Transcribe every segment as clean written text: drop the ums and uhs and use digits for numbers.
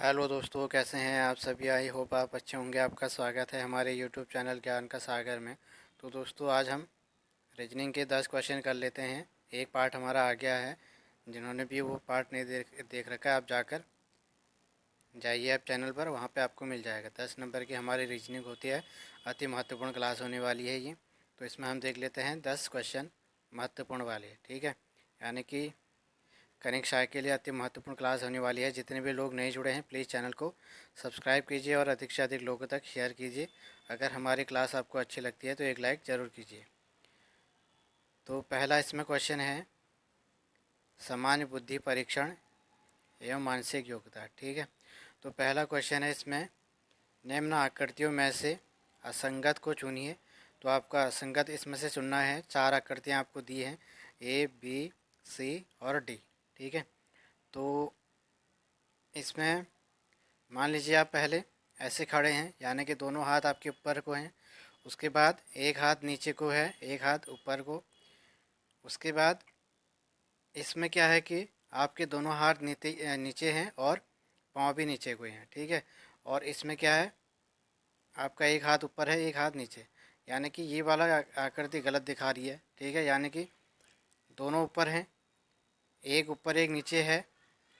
Hello दोस्तों, कैसे हैं आप सभी। आई होप आप अच्छे होंगे। आपका स्वागत है हमारे यूट्यूब चैनल ज्ञान का सागर में। तो दोस्तों, आज हम रीजनिंग के 10 क्वेश्चन कर लेते हैं। एक पार्ट हमारा आ गया है। जिन्होंने भी वो पार्ट नहीं देख रखा है, आप जाकर जाइए आप चैनल पर, वहाँ पे आपको मिल जाएगा। 10 नंबर की हमारी रीजनिंग होती है। अति महत्वपूर्ण क्लास होने वाली है ये। तो इसमें हम देख लेते हैं 10 क्वेश्चन महत्वपूर्ण वाले, ठीक है। यानी कि कनिक शाह के लिए अति महत्वपूर्ण क्लास होने वाली है। जितने भी लोग नए जुड़े हैं, प्लीज़ चैनल को सब्सक्राइब कीजिए और अधिक से अधिक लोगों तक शेयर कीजिए। अगर हमारी क्लास आपको अच्छी लगती है तो एक लाइक ज़रूर कीजिए। तो पहला इसमें क्वेश्चन है, सामान्य बुद्धि परीक्षण एवं मानसिक योग्यता, ठीक है। तो पहला क्वेश्चन है इसमें, निम्न आकृतियों में से असंगत को चुनिए। तो आपका असंगत इसमें से चुनना है। 4 आकृतियाँ आपको दी हैं, ए बी सी और डी, ठीक है। तो इसमें मान लीजिए आप पहले ऐसे खड़े हैं, यानी कि दोनों हाथ आपके ऊपर को हैं। उसके बाद एक हाथ नीचे को है, एक हाथ ऊपर को। उसके बाद इसमें क्या है कि आपके दोनों हाथ नीचे हैं और पाँव भी नीचे को हैं, ठीक है। और इसमें क्या है, आपका एक हाथ ऊपर है, एक हाथ नीचे। यानी कि ये वाला आकृति गलत दिखा रही है, ठीक है। यानी कि दोनों ऊपर हैं, एक ऊपर एक नीचे है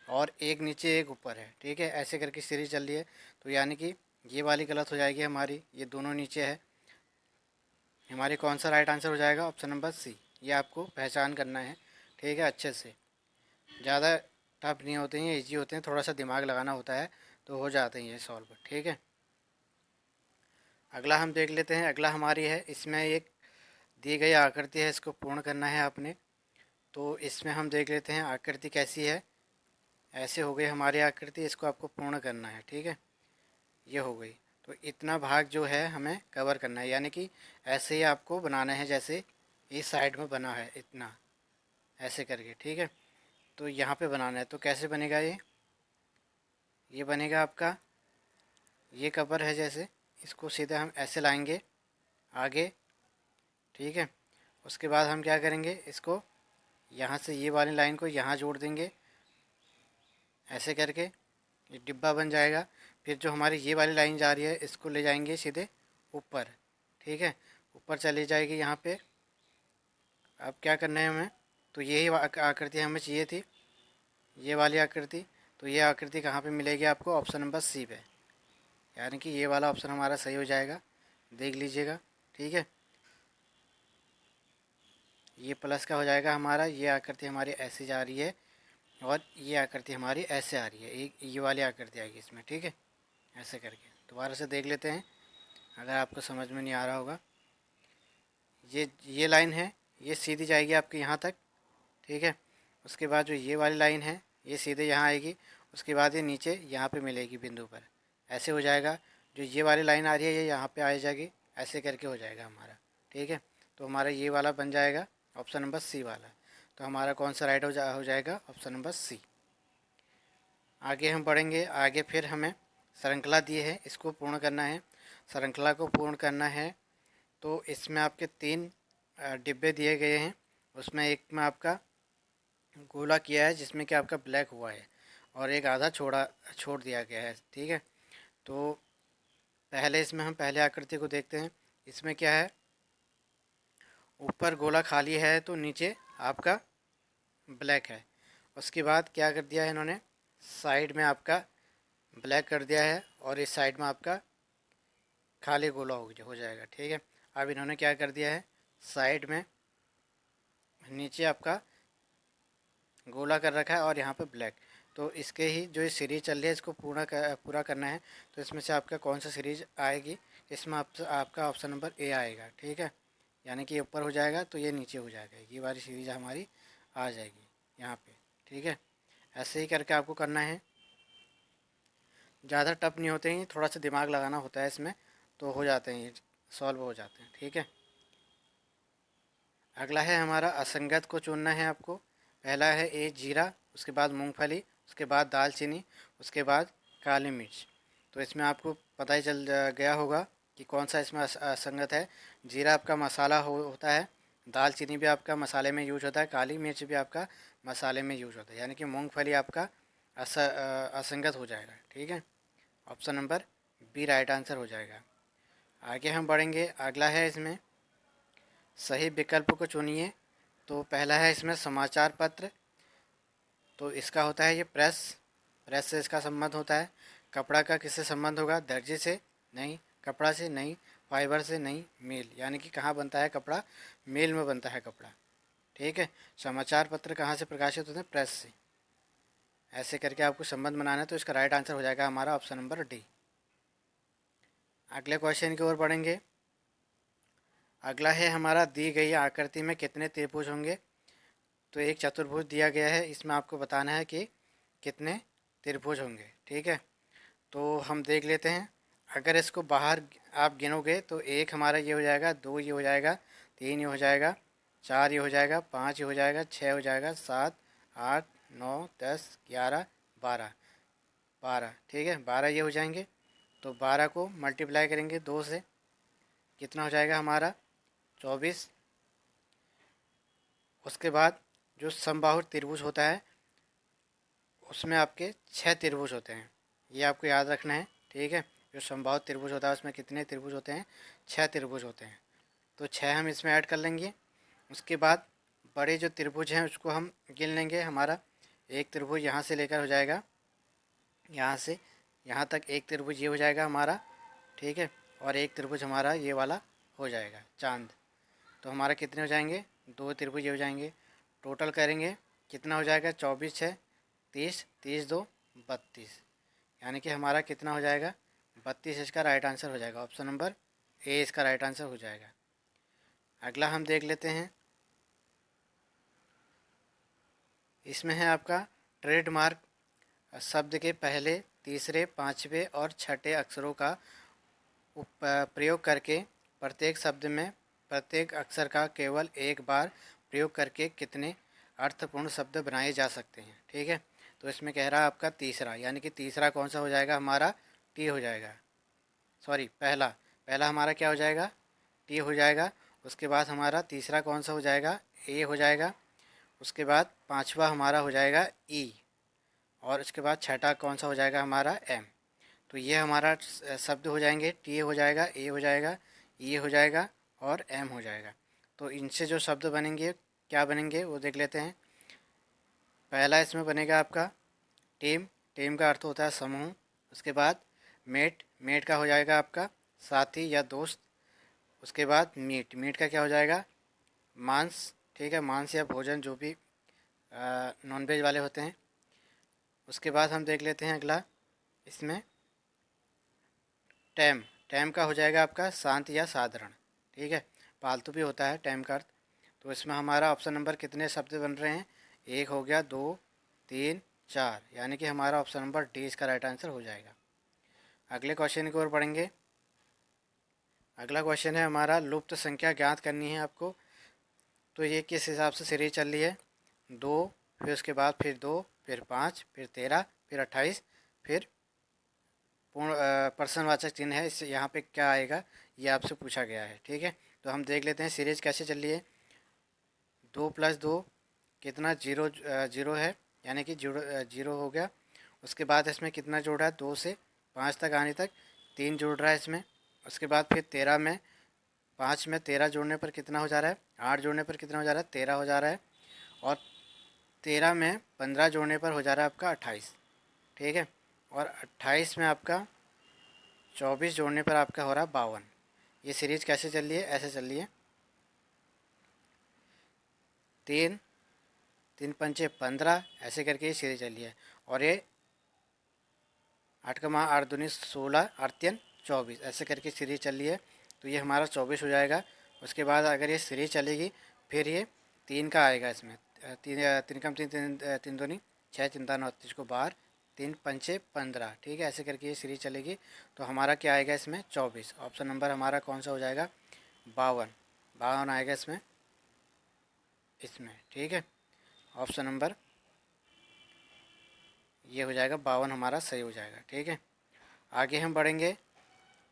और एक नीचे एक ऊपर है, ठीक है। ऐसे करके सीरीज चल रही है। तो यानी कि ये वाली गलत हो जाएगी हमारी, ये दोनों नीचे है। हमारे कौन सा राइट आंसर हो जाएगा, ऑप्शन नंबर सी। ये आपको पहचान करना है, ठीक है, अच्छे से। ज़्यादा टफ नहीं होते हैं, ईजी होते हैं। थोड़ा सा दिमाग लगाना होता है तो हो जाते हैं ये सॉल्व, ठीक है। अगला हम देख लेते हैं। अगला हमारी है, इसमें एक दी गई आकृति है, इसको पूर्ण करना है आपने। तो इसमें हम देख लेते हैं आकृति कैसी है। ऐसे हो गई हमारी आकृति, इसको आपको पूर्ण करना है, ठीक है। ये हो गई। तो इतना भाग जो है हमें कवर करना है, यानी कि ऐसे ही आपको बनाना है जैसे इस साइड में बना है, इतना ऐसे करके, ठीक है। तो यहाँ पे बनाना है। तो कैसे बनेगा ये बनेगा आपका, ये कवर है जैसे, इसको सीधा हम ऐसे लाएंगे आगे, ठीक है। उसके बाद हम क्या करेंगे, इसको यहाँ से ये वाली लाइन को यहाँ जोड़ देंगे, ऐसे करके ये डिब्बा बन जाएगा। फिर जो हमारी ये वाली लाइन जा रही है, इसको ले जाएंगे सीधे ऊपर, ठीक है। ऊपर चली जाएगी यहाँ पे। अब क्या करना है हमें, तो यही आकृति हमें चाहिए थी, ये वाली आकृति। तो ये आकृति कहाँ पे मिलेगी आपको, ऑप्शन नंबर सी पे। यानी कि ये वाला ऑप्शन हमारा सही हो जाएगा, देख लीजिएगा, ठीक है। ये प्लस का हो जाएगा हमारा। ये आकृति हमारी ऐसे जा रही है और ये आकृति हमारी ऐसे आ रही है, एक ये वाली आकृति आएगी इसमें, ठीक है। ऐसे करके दोबारा से देख लेते हैं, अगर आपको समझ में नहीं आ रहा होगा। ये लाइन है, ये सीधी जाएगी आपके यहाँ तक, ठीक है। उसके बाद जो ये वाली लाइन है, ये सीधे यहाँ आएगी। उसके बाद ये नीचे यहाँ पे मिलेगी बिंदु पर, ऐसे हो जाएगा। जो ये वाली लाइन आ रही है, ये यहाँ पे आ जाएगी, ऐसे करके हो जाएगा हमारा, ठीक है। तो हमारा ये वाला बन जाएगा ऑप्शन नंबर सी वाला। तो हमारा कौन सा राइट हो जाएगा, ऑप्शन नंबर सी। आगे हम बढ़ेंगे। आगे फिर हमें श्रृंखला दी है, इसको पूर्ण करना है। श्रृंखला को पूर्ण करना है तो इसमें आपके 3 डिब्बे दिए गए हैं। उसमें एक में आपका गोला किया है जिसमें कि आपका ब्लैक हुआ है, और एक आधा छोड़ दिया गया है, ठीक है। तो पहले इसमें हम पहले आकृति को देखते हैं। इसमें क्या है, ऊपर गोला खाली है तो नीचे आपका ब्लैक है। उसके बाद क्या कर दिया है इन्होंने, साइड में आपका ब्लैक कर दिया है और इस साइड में आपका खाली गोला हो जाएगा, ठीक है। अब इन्होंने क्या कर दिया है, साइड में नीचे आपका गोला कर रखा है और यहाँ पे ब्लैक। तो इसके ही जो ये सीरीज चल रही है, इसको पूरा करना है। तो इसमें से आपका कौन सा सीरीज आएगी, इसमें आपका ऑप्शन नंबर ए आएगा, ठीक है। यानी कि ये ऊपर हो जाएगा तो ये नीचे हो जाएगा, ये वाली सीरीज हमारी आ जाएगी यहाँ पे, ठीक है। ऐसे ही करके आपको करना है। ज़्यादा टफ नहीं होते हैं, थोड़ा सा दिमाग लगाना होता है इसमें, तो हो जाते हैं, ये सॉल्व हो जाते हैं, ठीक है। अगला है हमारा, असंगत को चुनना है आपको। पहला है ए जीरा, उसके बाद मूंगफली, उसके बाद दालचीनी, उसके बाद काली मिर्च। तो इसमें आपको पता ही चल गया होगा कि कौन सा इसमें असंगत है। जीरा आपका मसाला होता है, दालचीनी भी आपका मसाले में यूज होता है, काली मिर्च भी आपका मसाले में यूज होता है। यानी कि मूंगफली आपका असंगत हो जाएगा। ठीक है, option number B right answer हो जाएगा। आगे हम बढ़ेंगे, अगला है इसमें सही विकल्प को चुनिए। तो पहला है इसमें समाचार पत्र, तो इसका होता है ये प्रेस, प्रेस से इसका संबंध होता है। कपड़ा का किससे संबंध होगा? दर्जी से नहीं, कपड़ा से नहीं, फाइबर से नहीं, मिल, यानी कि कहाँ बनता है कपड़ा? मिल में बनता है कपड़ा। ठीक है, समाचार पत्र कहाँ से प्रकाशित होते हैं? प्रेस से। ऐसे करके आपको संबंध बनाना है, तो इसका राइट आंसर हो जाएगा हमारा ऑप्शन नंबर डी। अगले क्वेश्चन की ओर बढ़ेंगे। अगला है हमारा, दी गई आकृति में कितने त्रिभुज होंगे? तो एक चतुर्भुज दिया गया है, इसमें आपको बताना है कि कितने त्रिभुज होंगे। ठीक है, तो हम देख लेते हैं। अगर इसको बाहर आप गिनोगे तो एक हमारा ये हो जाएगा, दो ये हो जाएगा, तीन ये हो जाएगा, चार ये हो जाएगा, पाँच ये हो जाएगा, छः हो जाएगा, सात, आठ, नौ, 10, 11, 12, 12। ठीक है, 12 ये हो जाएंगे। तो 12 को मल्टीप्लाई करेंगे दो से, कितना हो जाएगा हमारा? 24। उसके बाद जो समबाहु त्रिभुज होता है उसमें आपके 6 त्रिभुज होते हैं, ये आपको याद रखना है। ठीक है, जो समबाहु त्रिभुज होता है उसमें कितने त्रिभुज होते हैं? 6 त्रिभुज होते हैं। तो 6 हम इसमें ऐड कर लेंगे। उसके बाद बड़े जो त्रिभुज हैं उसको हम गिन लेंगे। हमारा एक त्रिभुज यहाँ से लेकर हो जाएगा, यहाँ से यहाँ तक एक त्रिभुज ये हो जाएगा हमारा। ठीक है, और एक त्रिभुज हमारा ये वाला हो जाएगा, चांद। तो हमारा कितने हो जाएंगे? दो त्रिभुज ये हो जाएंगे। टोटल करेंगे कितना हो जाएगा? 24 6 30, 30 2 32, यानी कि हमारा कितना हो जाएगा? 32 इसका राइट आंसर हो जाएगा। ऑप्शन नंबर ए इसका राइट आंसर हो जाएगा। अगला हम देख लेते हैं, इसमें है आपका ट्रेडमार्क। शब्द के पहले, तीसरे, पाँचवें और छठे अक्षरों का प्रयोग करके प्रत्येक शब्द में प्रत्येक अक्षर का केवल एक बार प्रयोग करके कितने अर्थपूर्ण शब्द बनाए जा सकते हैं? ठीक है, तो इसमें कह रहा है आपका तीसरा, यानी कि तीसरा कौन सा हो जाएगा हमारा? टी हो जाएगा। सॉरी, पहला, पहला हमारा क्या हो जाएगा? टी हो जाएगा। उसके बाद हमारा तीसरा कौन सा हो जाएगा? ए हो जाएगा। उसके बाद पांचवा हमारा हो जाएगा ई, और उसके बाद छठा कौन सा हो जाएगा हमारा? एम। तो ये हमारा शब्द हो जाएंगे, टी हो जाएगा, ए हो जाएगा, ई हो जाएगा और एम हो जाएगा। तो इनसे जो शब्द बनेंगे क्या बनेंगे वो देख लेते हैं। पहला इसमें बनेगा आपका टीम, टीम का अर्थ होता है समूह। उसके बाद मेट, मेट का हो जाएगा आपका साथी या दोस्त। उसके बाद मीट, मीट का क्या हो जाएगा? मांस। ठीक है, मांस या भोजन जो भी नॉनवेज वाले होते हैं। उसके बाद हम देख लेते हैं अगला, इसमें टैम, टैम का हो जाएगा आपका शांत या साधारण। ठीक है, पालतू भी होता है टैम का अर्थ। तो इसमें हमारा ऑप्शन नंबर कितने शब्द बन रहे हैं? एक हो गया, दो, तीन, चार, यानी कि हमारा ऑप्शन नंबर डी इसका राइट आंसर हो जाएगा। अगले क्वेश्चन की ओर बढ़ेंगे। अगला क्वेश्चन है हमारा, लुप्त संख्या ज्ञात करनी है आपको। तो ये किस हिसाब से सीरीज चल रही है? दो, फिर उसके बाद फिर दो, फिर पाँच, फिर 13, फिर 28, फिर पूर्ण प्रश्नवाचक चिन्ह है। इससे यहाँ पे क्या आएगा ये आपसे पूछा गया है। ठीक है, तो हम देख लेते हैं सीरीज कैसे चल रही है। 2 + 2 कितना? जीरो, जीरो है, यानी कि जीरो, जीरो हो गया। उसके बाद इसमें कितना जोड़ रहा है? 2 से 5 तक आने तक 3 जोड़ रहा है इसमें। उसके बाद फिर 13 में, 5 में 13 जोड़ने पर कितना हो जा रहा है? 8 जोड़ने पर कितना हो जा रहा है? 13 हो जा रहा है। और 13 में 15 जोड़ने पर हो जा रहा है आपका 28। ठीक है, और 28 में आपका 24 जोड़ने पर आपका हो रहा है 52। ये सीरीज कैसे चल रही है? ऐसे चल रही है, 3, 3 पंचे 15, ऐसे करके ये सीरीज चल रही है। और ये 8 का 8 दूनी 16, 8 3 24, ऐसे करके सीरीज चल रही है। तो ये हमारा 24 हो जाएगा। उसके बाद अगर ये सीरीज चलेगी फिर ये 3 का आएगा इसमें, 3, 3 कम 3, 3, 3 दूनी 6, 3 9 30 को बाहर, 3 पंचे 15। ठीक है, ऐसे करके ये सीरीज चलेगी। तो हमारा क्या आएगा इसमें? 24। ऑप्शन नंबर हमारा कौन सा हो जाएगा? 52, 52 आएगा इसमें, इसमें। ठीक है, ऑप्शन नंबर ये हो जाएगा 52, हमारा सही हो जाएगा। ठीक है, आगे हम बढ़ेंगे।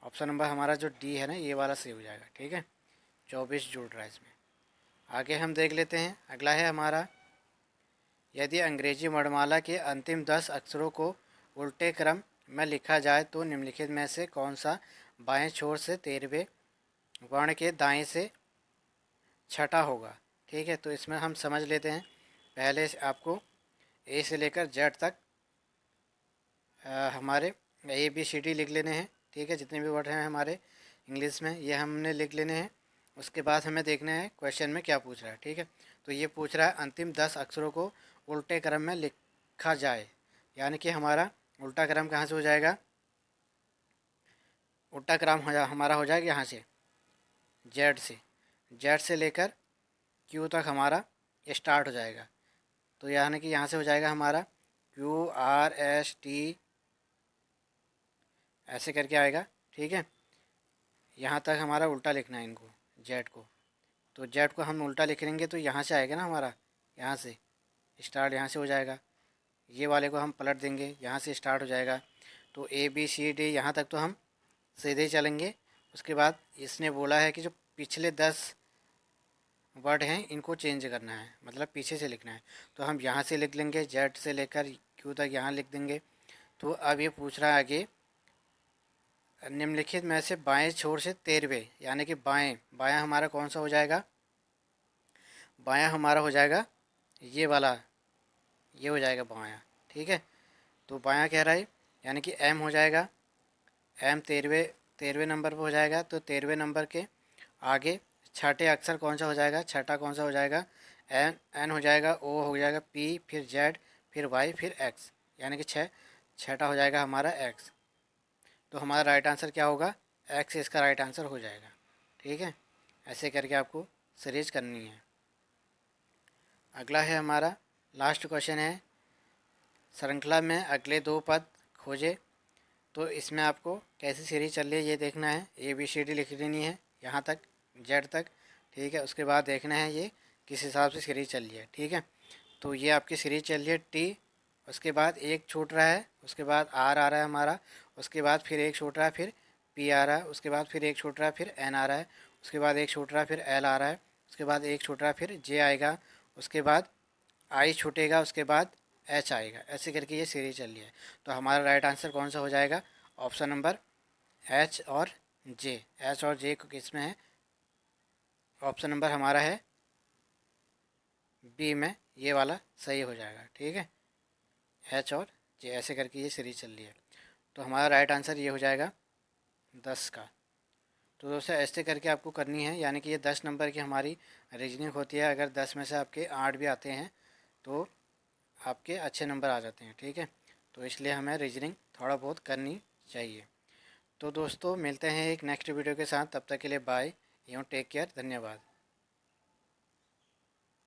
ऑप्शन नंबर हमारा जो डी है ना, ये वाला सही हो जाएगा। ठीक है, 24 जुड़ रहा है इसमें। आगे हम देख लेते हैं, अगला है हमारा, यदि अंग्रेजी वर्णमाला के अंतिम 10 अक्षरों को उल्टे क्रम में लिखा जाए तो निम्नलिखित में से कौन सा बाएं छोर से 13वें वर्ण के दाएं से छठा होगा। ठीक है, तो इसमें हम समझ लेते हैं। पहले से आपको ए से लेकर जेड तक हमारे ABCD लिख लेने हैं। ठीक है, जितने भी वर्ड हैं हमारे इंग्लिश में ये हमने लिख लेने हैं। उसके बाद हमें देखना है क्वेश्चन में क्या पूछ रहा है। ठीक है, तो ये पूछ रहा है अंतिम 10 अक्षरों को उल्टे क्रम में लिखा जाए, यानी कि हमारा उल्टा क्रम कहाँ से हो जाएगा, उल्टा क्रम हमारा हो जाएगा यहाँ से जेड से लेकर क्यू तक हमारा स्टार्ट हो जाएगा। तो यानी कि यहाँ से हो जाएगा हमारा QRST ऐसे करके आएगा। ठीक है, यहाँ तक हमारा उल्टा लिखना है इनको, जेड को। तो जेड को हम उल्टा लिख लेंगे तो यहाँ से आएगा ना हमारा, यहाँ से स्टार्ट यहाँ से हो जाएगा। ये वाले को हम पलट देंगे, यहाँ से स्टार्ट हो जाएगा। तो ABCD यहाँ तक तो हम सीधे चलेंगे। उसके बाद इसने बोला है कि जो पिछले 10 वर्ड हैं इनको चेंज करना है, मतलब पीछे से लिखना है। तो हम यहाँ से लिख लेंगे, जेड से लेकर क्यू तक यहाँ लिख देंगे। तो अब ये पूछ रहा है आगे, निम्नलिखित में से बाएं छोर से 13वें, यानी कि बायां हमारा कौन सा हो जाएगा, बायां हमारा हो जाएगा ये वाला, ये हो जाएगा बायां। ठीक है, तो बायां कह रहा है यानी कि M हो जाएगा। M 13वें नंबर पर हो जाएगा। तो 13वें नंबर के आगे छठे अक्षर कौन सा हो जाएगा, छठा कौन सा हो जाएगा, N हो जाएगा, O हो जाएगा, P, फिर Z, फिर Y, फिर X, यानी कि छठा हो जाएगा हमारा X। तो हमारा राइट आंसर क्या होगा, X इसका राइट आंसर हो जाएगा। ठीक है, ऐसे करके आपको सीरीज करनी है। अगला है हमारा लास्ट क्वेश्चन है, श्रृंखला में अगले 2 पद खोजे। तो इसमें आपको कैसी सीरीज चल रही है ये देखना है। ABCD लिख लेनी है यहाँ तक, जेड तक। ठीक है, उसके बाद देखना है ये किस हिसाब से सीरीज चल रही है। ठीक है, तो ये आपकी सीरीज चल रही है T, उसके बाद एक छूट रहा है, उसके बाद R आ रहा है हमारा, उसके बाद फिर एक छूट रहा है, फिर P आ रहा है, उसके बाद फिर एक छूट रहा है, फिर N आ रहा है, उसके बाद एक छूट रहा है, फिर L आ रहा है, उसके बाद एक छूट रहा है, फिर J आएगा, उसके बाद I छूटेगा, उसके बाद H आएगा। ऐसे करके ये सीरीज चल रही है। तो हमारा राइट आंसर कौन सा हो जाएगा, ऑप्शन नंबर H और J। H और J किस में है, ऑप्शन नंबर हमारा है B में, ये वाला सही हो जाएगा। ठीक है, H और J ऐसे करके ये सीरीज चल रही है। तो हमारा राइट आंसर ये हो जाएगा 10 का। तो दोस्तों ऐसे करके आपको करनी है, यानी कि ये 10 नंबर की हमारी रीजनिंग होती है। अगर 10 में से आपके 8 भी आते हैं तो आपके अच्छे नंबर आ जाते हैं। ठीक है, तो इसलिए हमें रीजनिंग थोड़ा बहुत करनी चाहिए। तो दोस्तों मिलते हैं एक नेक्स्ट वीडियो के साथ, तब तक के लिए बाय एवं टेक केयर, धन्यवाद।